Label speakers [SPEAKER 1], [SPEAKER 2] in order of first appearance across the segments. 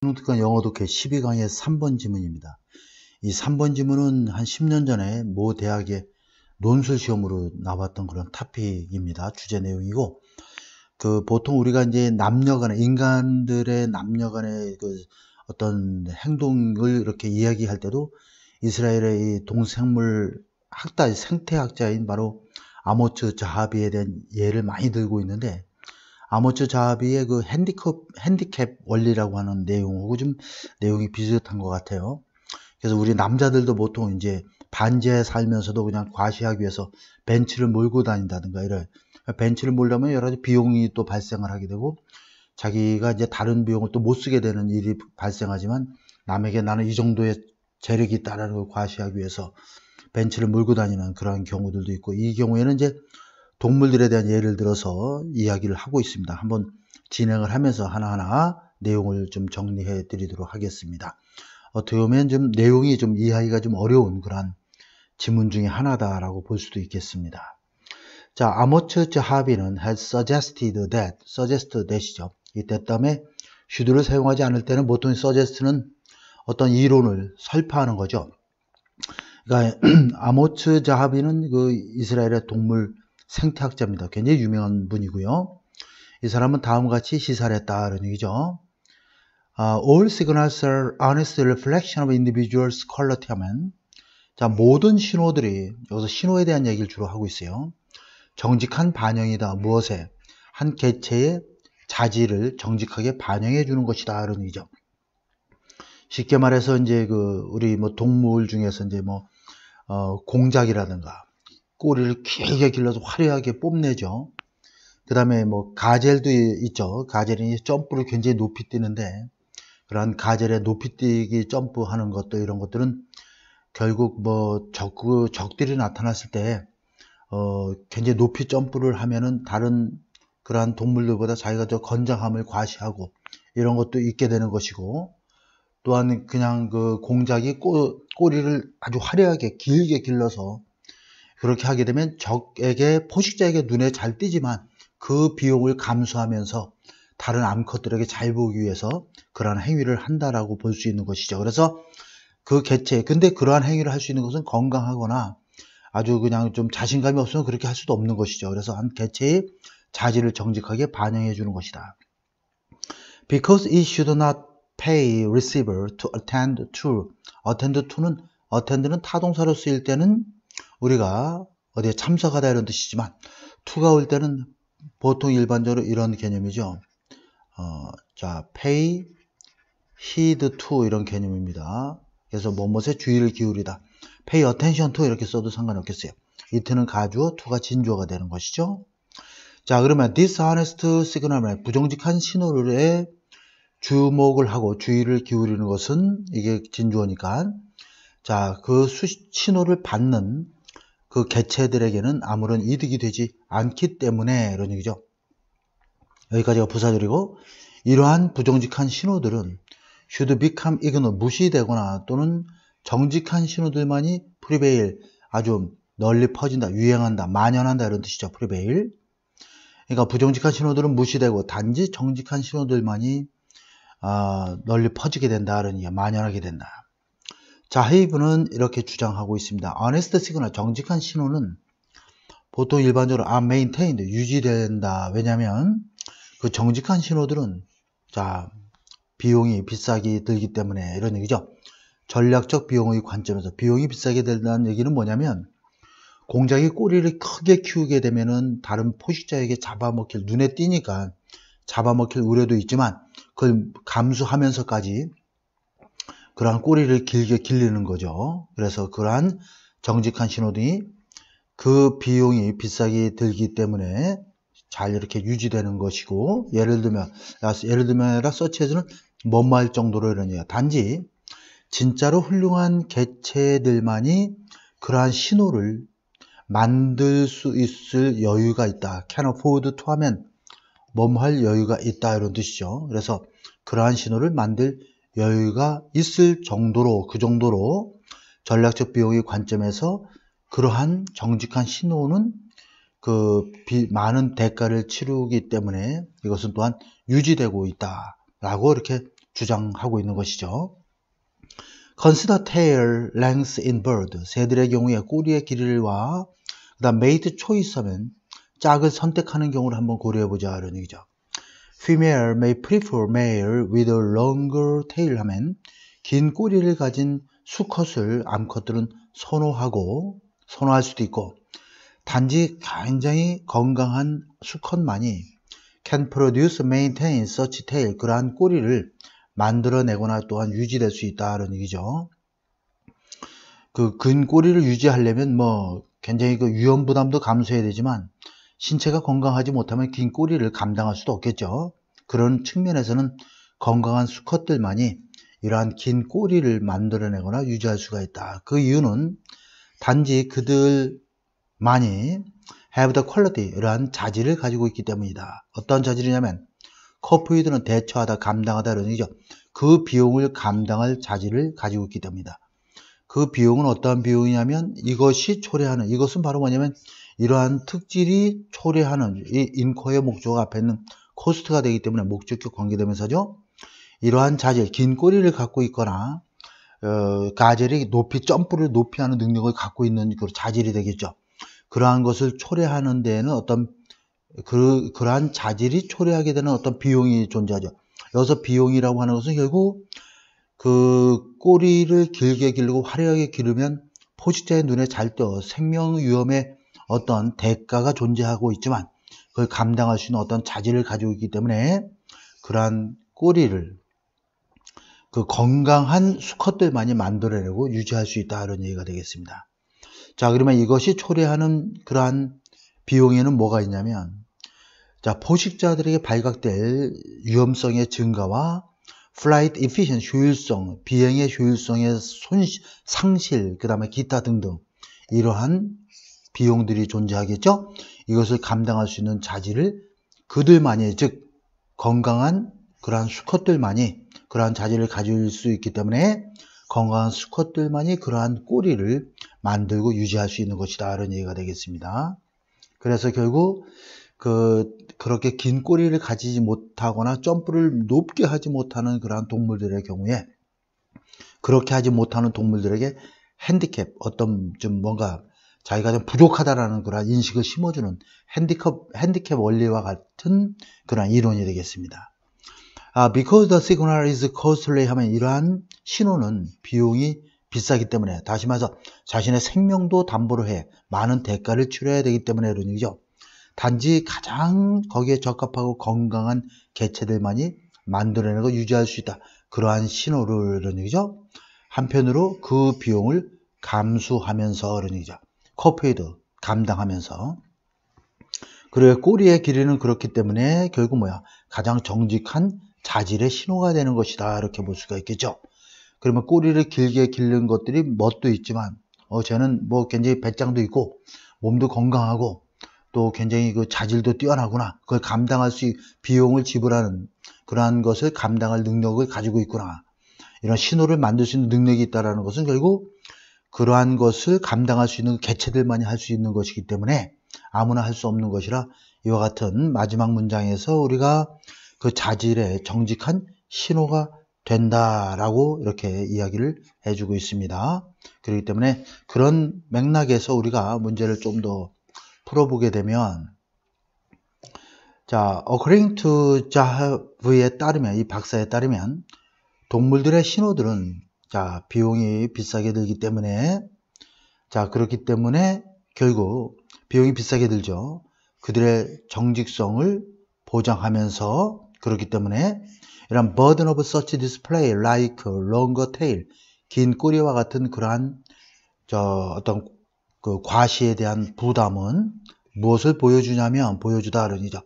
[SPEAKER 1] 특강 영어 독해 12강의 3번 지문입니다. 이 3번 지문은 한 10년 전에 모 대학의 논술 시험으로 나왔던 그런 토픽입니다. 주제 내용이고, 보통 우리가 이제 인간들의 남녀간의 어떤 행동을 이렇게 이야기할 때도 이스라엘의 이 동생물 생태학자인 바로 아모츠 자하비에 대한 예를 많이 들고 있는데, 아모츠 자하비의 핸디캡 원리라고 하는 내용하고 좀 내용이 비슷한 것 같아요. 그래서 우리 남자들도 보통 이제 반지하에 살면서도 그냥 과시하기 위해서 벤츠를 몰고 다닌다든가 이런, 벤츠를 몰려면 여러 가지 비용이 또 발생을 하게 되고, 자기가 이제 다른 비용을 또 못 쓰게 되는 일이 발생하지만, 남에게 나는 이 정도의 재력이 있다라는 걸 과시하기 위해서 벤츠를 몰고 다니는 그런 경우들도 있고, 이 경우에는 이제 동물들에 대한 예를 들어서 이야기를 하고 있습니다. 한번 진행을 하면서 하나하나 내용을 좀 정리해 드리도록 하겠습니다. 어떻게 보면 좀 내용이 좀 이해하기가 좀 어려운 그런 지문 중에 하나다라고 볼 수도 있겠습니다. 자, 아모츠 자하비는 has suggested that이죠. 이 that 다음에 should를 사용하지 않을 때는 보통 suggest는 어떤 이론을 설파하는 거죠. 그러니까 아모츠 자하비는 그 이스라엘의 동물 생태학자입니다. 굉장히 유명한 분이고요. 이 사람은 다음과 같이 시사를 했다는 얘기죠. All signals are honest reflection of individuals' quality 하면, 자, 모든 신호들이, 여기서 신호에 대한 얘기를 주로 하고 있어요. 정직한 반영이다. 무엇에? 한 개체의 자질을 정직하게 반영해 주는 것이다. 이런 얘기죠. 쉽게 말해서 이제 우리 동물 중에서 이제 공작이라든가 꼬리를 길게 길러서 화려하게 뽐내죠. 그 다음에 가젤도 있죠. 가젤이 점프를 굉장히 높이 뛰는데, 그런 가젤의 높이 뛰기 점프하는 것도, 이런 것들은 결국 적들이 나타났을 때 굉장히 높이 점프를 하면은 다른 그러한 동물들보다 자기가 더 건장함을 과시하고 이런 것도 있게 되는 것이고, 또한 그냥 공작이 꼬리를 아주 화려하게 길게 길러서 그렇게 하게 되면 적에게, 포식자에게 눈에 잘 띄지만 그 비용을 감수하면서 다른 암컷들에게 잘 보기 위해서 그러한 행위를 한다라고 볼 수 있는 것이죠. 그래서 근데 그러한 행위를 할 수 있는 것은 건강하거나 아주 그냥 좀 자신감이 없으면 그렇게 할 수도 없는 것이죠. 그래서 한 개체의 자질을 정직하게 반영해 주는 것이다. Because it should not pay receiver to attend to. attend는 타동사로 쓰일 때는 우리가 어디에 참석하다 이런 뜻이지만, to가 올 때는 보통 일반적으로 이런 개념이죠. 자, pay heed to 이런 개념입니다. 그래서 무엇에 주의를 기울이다. pay attention to 이렇게 써도 상관없겠어요. it는 가주어, to가 진주어가 되는 것이죠. 자, 그러면 dishonest signal, 부정직한 신호에 주목을 하고 주의를 기울이는 것은, 이게 진주어니까, 자, 신호를 받는 그 개체들에게는 아무런 이득이 되지 않기 때문에, 이런 얘기죠. 여기까지가 부사절이고, 이러한 부정직한 신호들은 should become ignored, 무시되거나 또는 정직한 신호들만이 prevail, 아주 널리 퍼진다, 유행한다, 만연한다 이런 뜻이죠. prevail. 그러니까 부정직한 신호들은 무시되고 단지 정직한 신호들만이 널리 퍼지게 된다, 이런 얘기야. 만연하게 된다. 자, 헤이브는 이렇게 주장하고 있습니다. honest signal, 정직한 신호는 보통 일반적으로 are maintained, 유지된다. 왜냐하면 그 정직한 신호들은, 자, 비용이 비싸게 들기 때문에, 이런 얘기죠. 전략적 비용의 관점에서 비용이 비싸게 된다는 얘기는 뭐냐면, 공작이 꼬리를 크게 키우게 되면은 다른 포식자에게 잡아먹힐, 눈에 띄니까 잡아먹힐 우려도 있지만, 그걸 감수하면서까지 그러한 꼬리를 길게 길리는 거죠. 그래서 그러한 정직한 신호등이 그 비용이 비싸게 들기 때문에 잘 이렇게 유지되는 것이고, 예를 들면 서치에서는 뭐뭐할 정도로, 이런 얘기야. 단지 진짜로 훌륭한 개체들만이 그러한 신호를 만들 수 있을 여유가 있다. can afford to 하면 뭐뭐할 여유가 있다, 이런 뜻이죠. 그래서 그러한 신호를 만들 여유가 있을 정도로, 그 정도로 전략적 비용의 관점에서 그러한 정직한 신호는 많은 대가를 치르기 때문에 이것은 또한 유지되고 있다라고 이렇게 주장하고 있는 것이죠. Consider tail length in bird. 새들의 경우에 꼬리의 길이와 그 다음 mate choice 하면 짝을 선택하는 경우를 한번 고려해보자 이런 얘기죠. Female may prefer male with a longer tail 하면 긴 꼬리를 가진 수컷을 암컷들은 선호할 수도 있고, 단지 굉장히 건강한 수컷만이 can produce, maintain such tail, 그러한 꼬리를 만들어내거나 또한 유지될 수 있다는 얘기죠. 그 긴 꼬리를 유지하려면 뭐 굉장히 그 위험 부담도 감수해야 되지만 신체가 건강하지 못하면 긴 꼬리를 감당할 수도 없겠죠. 그런 측면에서는 건강한 수컷들만이 이러한 긴 꼬리를 만들어내거나 유지할 수가 있다. 그 이유는 단지 그들만이 have the quality, 이러한 자질을 가지고 있기 때문이다. 어떤 자질이냐면 코프이드는 대처하다, 감당하다 이런 얘기죠. 그 비용을 감당할 자질을 가지고 있기 때문이다. 그 비용은 어떠한 비용이냐면 이것은 바로 뭐냐면 이러한 특질이 초래하는 이 인코의 목적 앞에 있는 코스트가 되기 때문에 목적격 관계되면서죠. 이러한 자질, 긴 꼬리를 갖고 있거나 가젤이 점프를 높이 하는 능력을 갖고 있는 그 자질이 되겠죠. 그러한 것을 초래하는 데에는 그러한 자질이 초래하게 되는 어떤 비용이 존재하죠. 여기서 비용이라고 하는 것은 결국 그 꼬리를 길게 기르고 화려하게 기르면 포식자의 눈에 잘 띄어 생명 위험의 어떤 대가가 존재하고 있지만 그걸 감당할 수 있는 어떤 자질을 가지고 있기 때문에 그러한 꼬리를 그 건강한 수컷들만이 만들어내고 유지할 수 있다 이런 얘기가 되겠습니다. 자, 그러면 이것이 초래하는 그러한 비용에는 뭐가 있냐면, 자, 포식자들에게 발각될 위험성의 증가와 flight efficiency, 효율성, 비행의 효율성의 상실, 그 다음에 기타 등등 이러한 비용들이 존재하겠죠. 이것을 감당할 수 있는 자질을 그들만이, 즉 건강한 그러한 수컷들만이 그러한 자질을 가질 수 있기 때문에 건강한 수컷들만이 그러한 꼬리를 만들고 유지할 수 있는 것이다 이런 얘기가 되겠습니다. 그래서 결국 그렇게 긴 꼬리를 가지지 못하거나 점프를 높게 하지 못하는 그러한 동물들의 경우에, 그렇게 하지 못하는 동물들에게 핸디캡, 어떤 좀 뭔가 자기가 좀 부족하다라는 그런 인식을 심어주는 핸디캡 원리와 같은 그런 이론이 되겠습니다. Because the signal is costly 하면 이러한 신호는 비용이 비싸기 때문에, 다시 말해서 자신의 생명도 담보로 해 많은 대가를 치러야 되기 때문에 이런 얘기죠. 단지 가장 거기에 적합하고 건강한 개체들만이 만들어내고 유지할 수 있다. 그러한 신호를 이런 얘기죠. 한편으로 그 비용을 감수하면서 이런 얘기죠. 코페이드 감당하면서. 그리고 꼬리의 길이는 그렇기 때문에 결국 뭐야? 가장 정직한 자질의 신호가 되는 것이다. 이렇게 볼 수가 있겠죠. 그러면 꼬리를 길게 기른 것들이 멋도 있지만 쟤는 뭐 굉장히 배짱도 있고 몸도 건강하고 또 굉장히 그 자질도 뛰어나구나. 그걸 감당할 수 비용을 지불하는 그러한 것을 감당할 능력을 가지고 있구나. 이런 신호를 만들 수 있는 능력이 있다는 것은 결국 그러한 것을 감당할 수 있는 개체들만이 할 수 있는 것이기 때문에 아무나 할 수 없는 것이라 이와 같은 마지막 문장에서 우리가 그 자질의 정직한 신호가 된다라고 이렇게 이야기를 해주고 있습니다. 그렇기 때문에 그런 맥락에서 우리가 문제를 좀 더 풀어보게 되면, 자, according to 자브에 따르면, 이 박사에 따르면 동물들의 신호들은 자, 비용이 비싸게 들기 때문에, 자, 그렇기 때문에 결국 비용이 비싸게 들죠. 그들의 정직성을 보장하면서, 그렇기 때문에 이런 burden of such display like longer tail, 긴 꼬리와 같은 그러한 어떤 그 과시에 대한 부담은 무엇을 보여주다 그런 얘기죠.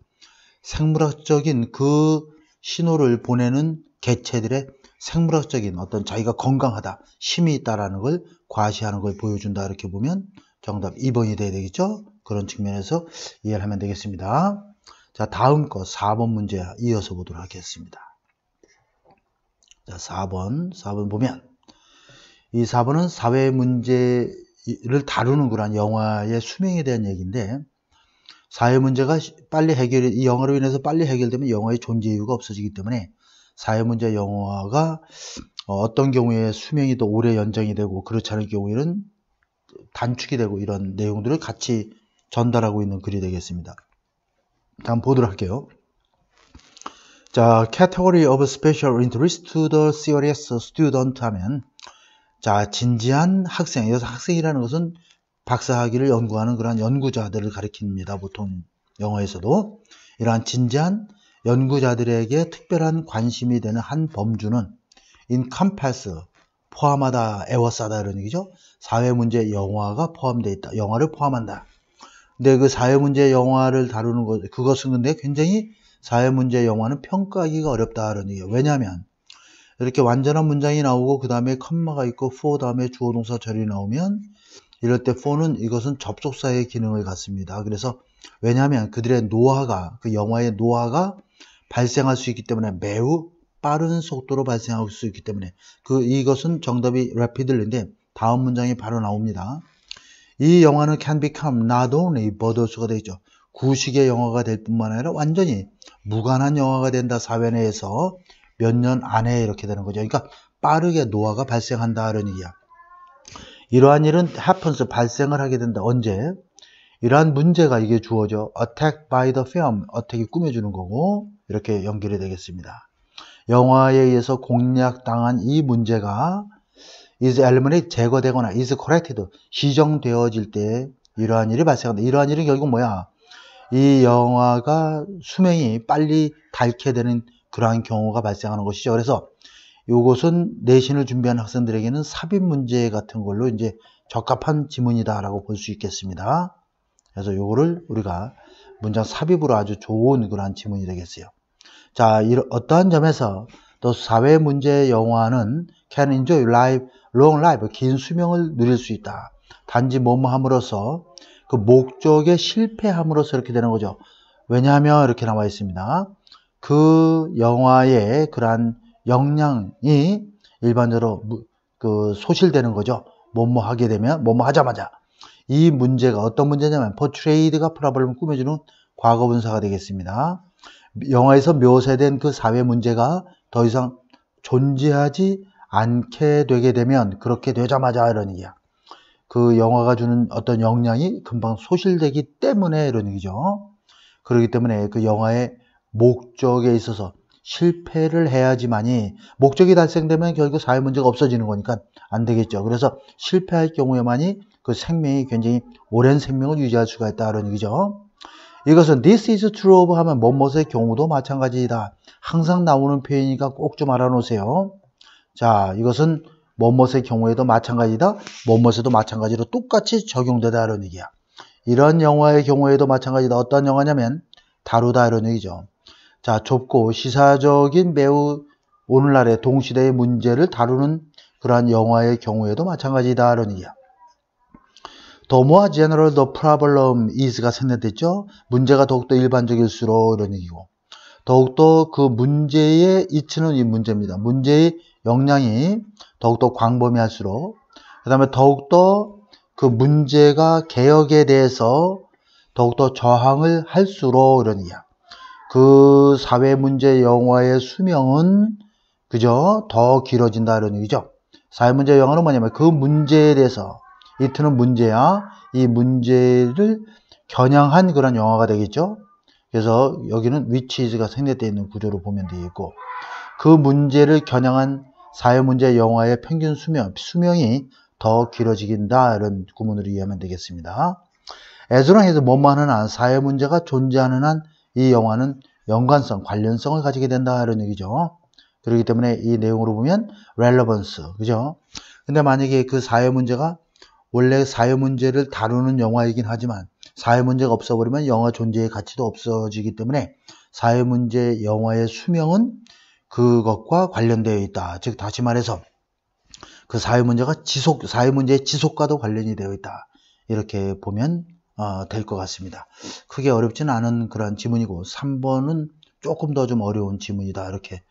[SPEAKER 1] 생물학적인 그 신호를 보내는 개체들의 생물학적인 어떤 자기가 건강하다, 힘이 있다라는 걸 과시하는 걸 보여준다. 이렇게 보면 정답 2번이 돼야 되겠죠. 그런 측면에서 이해를 하면 되겠습니다. 자, 다음 거 4번 문제 이어서 보도록 하겠습니다. 자, 4번 보면 이 4번은 사회 문제를 다루는 그런 영화의 수명에 대한 얘기인데, 사회 문제가 빨리 이 영화로 인해서 빨리 해결되면 영화의 존재 이유가 없어지기 때문에 사회문제 영화가 어떤 경우에 수명이 더 오래 연장이 되고 그렇지 않을 경우에는 단축이 되고 이런 내용들을 같이 전달하고 있는 글이 되겠습니다. 다음 보도록 할게요. 자, Category of Special Interest to the Serious Student 하면, 자, 진지한 학생, 여기서 학생이라는 것은 박사학위를 연구하는 그런 연구자들을 가리킵니다. 보통 영어에서도. 이러한 진지한 연구자들에게 특별한 관심이 되는 한 범주는 encompass, 포함하다, 에워싸다 이런 얘기죠. 사회문제 영화가 포함되어 있다. 영화를 포함한다. 근데 그 사회문제 영화를 다루는 것, 그것은 근데 굉장히 사회문제 영화는 평가하기가 어렵다 이런 얘기예요. 왜냐하면 이렇게 완전한 문장이 나오고 그 다음에 컴마가 있고 for 다음에 주어 동사 절이 나오면 이럴 때 for는 이것은 접속사의 기능을 갖습니다. 그래서 왜냐하면 그들의 노화가, 그 영화의 노화가 발생할 수 있기 때문에 매우 빠른 속도로 발생할 수 있기 때문에 이것은 정답이 rapidly인데 다음 문장이 바로 나옵니다. 이 영화는 can become not only 버드수가 되죠. 구식의 영화가 될 뿐만 아니라 완전히 무관한 영화가 된다. 사회 내에서 몇 년 안에 이렇게 되는 거죠. 그러니까 빠르게 노화가 발생한다 이런 얘기야. 이러한 일은 happens, 발생을 하게 된다. 언제? 이러한 문제가 이게 주어져. attack by the film, attack이 꾸며주는 거고 이렇게 연결이 되겠습니다. 영화에 의해서 공략당한 이 문제가 is eliminated, 제거되거나 is corrected, 시정되어질 때 이러한 일이 발생한다. 이러한 일은 결국 뭐야? 이 영화가 수명이 빨리 닳게 되는 그러한 경우가 발생하는 것이죠. 그래서 이것은 내신을 준비한 학생들에게는 삽입 문제 같은 걸로 이제 적합한 지문이다라고 볼 수 있겠습니다. 그래서 이거를 우리가 문장 삽입으로 아주 좋은 그러한 지문이 되겠어요. 자, 어떠한 점에서 또 사회 문제 영화는 can enjoy life, long life, 긴 수명을 누릴 수 있다. 단지 뭐뭐 함으로써 그 목적에 실패함으로써 이렇게 되는 거죠. 왜냐하면 이렇게 나와 있습니다. 그 영화의 그러한 역량이 일반적으로 소실되는 거죠. 뭐뭐 하게 되면, 뭐뭐 하자마자. 이 문제가 어떤 문제냐면 portrayed가 프로블렘을 꾸며주는 과거분사가 되겠습니다. 영화에서 묘사된 그 사회 문제가 더 이상 존재하지 않게 되게 되면 그렇게 되자마자 이런 얘기야. 그 영화가 주는 어떤 역량이 금방 소실되기 때문에 이런 얘기죠. 그렇기 때문에 그 영화의 목적에 있어서 실패를 해야지만이 목적이 달성되면 결국 사회 문제가 없어지는 거니까 안 되겠죠. 그래서 실패할 경우에만이 그 생명이 굉장히 오랜 생명을 유지할 수가 있다 이런 얘기죠. 이것은 this is true of 하면 뭐뭐의 경우도 마찬가지이다. 항상 나오는 표현이니까 꼭 좀 알아놓으세요. 자, 이것은 뭐뭐의 경우에도 마찬가지다. 뭐뭐에도 마찬가지로 똑같이 적용되다 이런 얘기야. 이런 영화의 경우에도 마찬가지다. 어떤 영화냐면 다루다 이런 얘기죠. 자, 좁고 시사적인 매우 오늘날의 동시대의 문제를 다루는 그러한 영화의 경우에도 마찬가지다 이런 얘기야. The more general the problem is가 생략됐죠. 문제가 더욱더 일반적일수록 이런 얘기고 더욱더 그 문제의 이치는 이 문제입니다. 문제의 역량이 더욱더 광범위할수록 그 다음에 더욱더 그 문제가 개혁에 대해서 더욱더 저항을 할수록 이런 얘기야. 그 사회문제 영화의 수명은 그죠? 더 길어진다 이런 얘기죠. 사회문제 영화는 뭐냐면 그 문제에 대해서 이트는 문제야. 이 문제를 겨냥한 그런 영화가 되겠죠. 그래서 여기는 which is가 생략되어 있는 구조로 보면 되겠고 그 문제를 겨냥한 사회문제 영화의 평균 수명이 더 길어지긴다 이런 구문으로 이해하면 되겠습니다. as long as 뭐뭐 하는 한 사회문제가 존재하는 한 이 영화는 연관성, 관련성을 가지게 된다 이런 얘기죠. 그렇기 때문에 이 내용으로 보면 relevance, 그죠? 근데 만약에 그 사회문제가 원래 사회문제를 다루는 영화이긴 하지만 사회문제가 없어버리면 영화 존재의 가치도 없어지기 때문에 사회문제 영화의 수명은 그것과 관련되어 있다. 즉 다시 말해서 그 사회문제가 사회문제의 지속과도 관련이 되어 있다. 이렇게 보면 될 것 같습니다. 크게 어렵지는 않은 그런 지문이고 3번은 조금 더 좀 어려운 지문이다. 이렇게